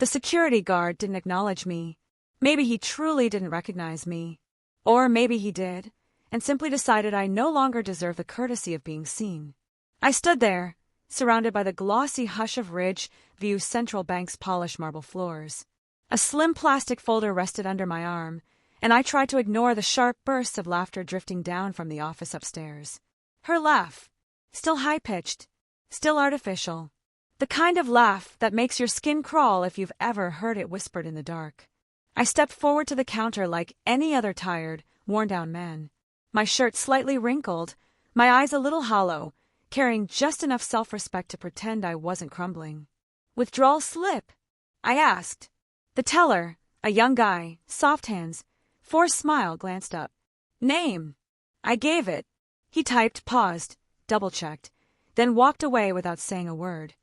The security guard didn't acknowledge me. Maybe he truly didn't recognize me. Or maybe he did, and simply decided I no longer deserved the courtesy of being seen. I stood there, surrounded by the glossy hush of Ridge View Central Bank's polished marble floors. A slim plastic folder rested under my arm, and I tried to ignore the sharp bursts of laughter drifting down from the office upstairs. Her laugh, still high-pitched, still artificial. The kind of laugh that makes your skin crawl if you've ever heard it whispered in the dark. I stepped forward to the counter like any other tired, worn-down man. My shirt slightly wrinkled, my eyes a little hollow, carrying just enough self-respect to pretend I wasn't crumbling. "Withdrawal slip?" I asked. The teller, a young guy, soft hands, forced smile, glanced up. "Name?" I gave it. He typed, paused, double-checked, then walked away without saying a word.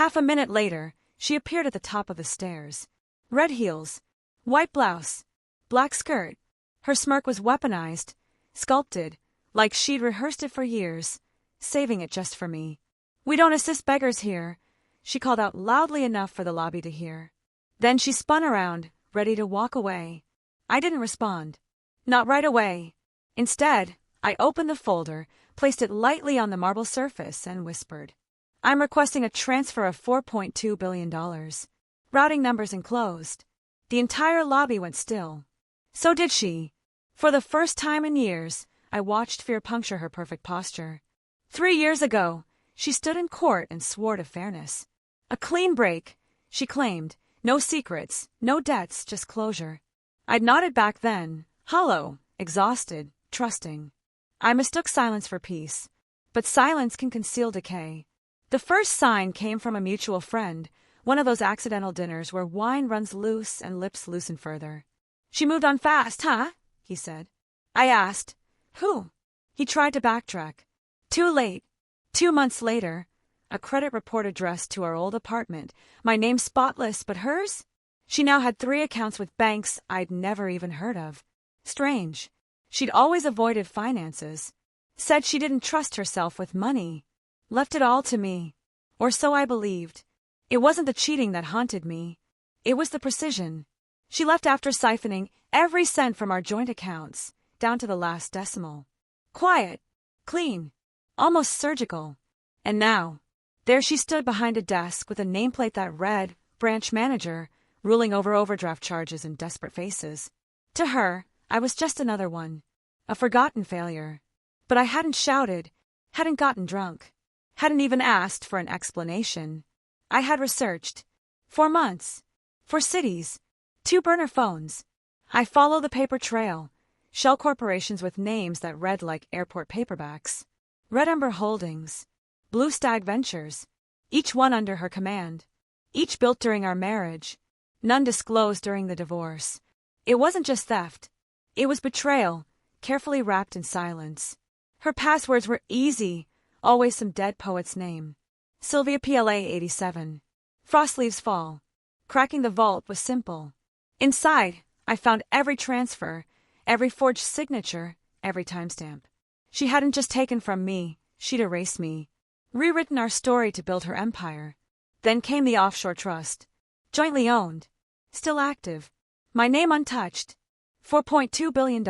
Half a minute later, she appeared at the top of the stairs. Red heels, white blouse, black skirt. Her smirk was weaponized, sculpted, like she'd rehearsed it for years, saving it just for me. "We don't assist beggars here," she called out loudly enough for the lobby to hear. Then she spun around, ready to walk away. I didn't respond. Not right away. Instead, I opened the folder, placed it lightly on the marble surface, and whispered, "I'm requesting a transfer of $4.2 billion. Routing numbers enclosed." The entire lobby went still. So did she. For the first time in years, I watched fear puncture her perfect posture. 3 years ago, she stood in court and swore to fairness. A clean break, she claimed. No secrets, no debts, just closure. I'd nodded back then, hollow, exhausted, trusting. I mistook silence for peace. But silence can conceal decay. The first sign came from a mutual friend, one of those accidental dinners where wine runs loose and lips loosen further. "She moved on fast, huh?" he said. I asked, "Who?" He tried to backtrack. Too late. 2 months later, a credit report addressed to our old apartment, my name spotless, but hers? She now had 3 accounts with banks I'd never even heard of. Strange. She'd always avoided finances. Said she didn't trust herself with money. Left it all to me. Or so I believed. It wasn't the cheating that haunted me. It was the precision. She left after siphoning every cent from our joint accounts, down to the last decimal. Quiet, clean, almost surgical. And now, there she stood behind a desk with a nameplate that read, "Branch Manager," ruling over overdraft charges and desperate faces. To her, I was just another one. A forgotten failure. But I hadn't shouted, hadn't gotten drunk, hadn't even asked for an explanation. I had researched. For months. For cities. 2 burner phones. I follow the paper trail. Shell corporations with names that read like airport paperbacks. Red Ember Holdings. Blue Stag Ventures. Each one under her command. Each built during our marriage. None disclosed during the divorce. It wasn't just theft. It was betrayal, carefully wrapped in silence. Her passwords were easy, always some dead poet's name. Sylvia PLA 87. Frost leaves fall. Cracking the vault was simple. Inside, I found every transfer, every forged signature, every timestamp. She hadn't just taken from me, she'd erased me. Rewritten our story to build her empire. Then came the offshore trust. Jointly owned. Still active. My name untouched. $4.2 billion.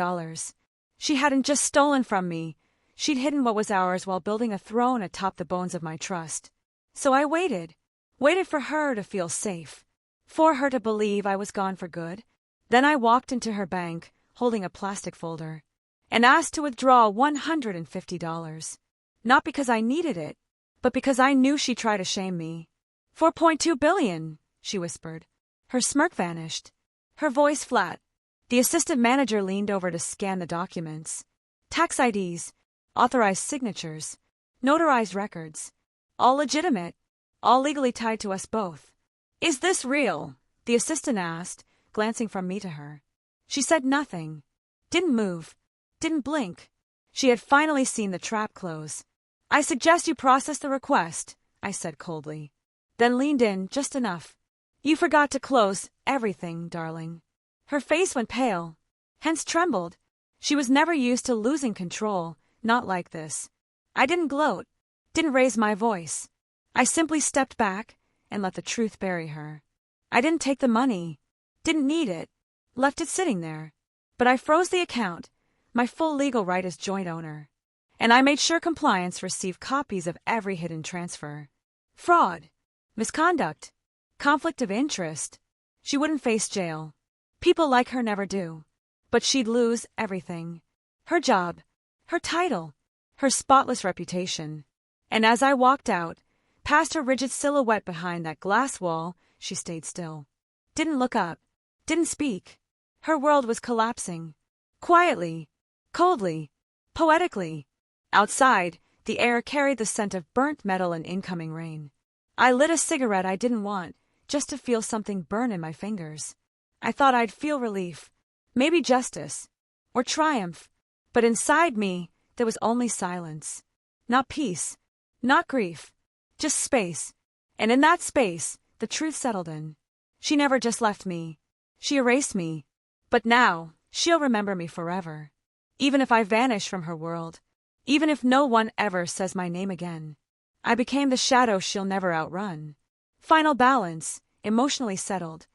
She hadn't just stolen from me. She'd hidden what was ours while building a throne atop the bones of my trust. So I waited. Waited for her to feel safe. For her to believe I was gone for good. Then I walked into her bank, holding a plastic folder, and asked to withdraw $150. Not because I needed it, but because I knew she'd try to shame me. $4.2 billion, she whispered. Her smirk vanished. Her voice flat. The assistant manager leaned over to scan the documents. Tax IDs, authorized signatures, notarized records. All legitimate, all legally tied to us both. "Is this real?" the assistant asked, glancing from me to her. She said nothing. Didn't move. Didn't blink. She had finally seen the trap close. "I suggest you process the request," I said coldly. Then leaned in just enough. "You forgot to close everything, darling." Her face went pale, hence trembled. She was never used to losing control, not like this. I didn't gloat, didn't raise my voice. I simply stepped back and let the truth bury her. I didn't take the money. Didn't need it. Left it sitting there. But I froze the account, my full legal right as joint owner. And I made sure compliance received copies of every hidden transfer. Fraud. Misconduct. Conflict of interest. She wouldn't face jail. People like her never do. But she'd lose everything. Her job. Her title. Her spotless reputation. And as I walked out, past her rigid silhouette behind that glass wall, she stayed still. Didn't look up. Didn't speak. Her world was collapsing. Quietly. Coldly. Poetically. Outside, the air carried the scent of burnt metal and incoming rain. I lit a cigarette I didn't want, just to feel something burn in my fingers. I thought I'd feel relief. Maybe justice. Or triumph. But inside me, there was only silence. Not peace. Not grief. Just space. And in that space, the truth settled in. She never just left me. She erased me. But now, she'll remember me forever. Even if I vanish from her world. Even if no one ever says my name again. I became the shadow she'll never outrun. Final balance, emotionally settled,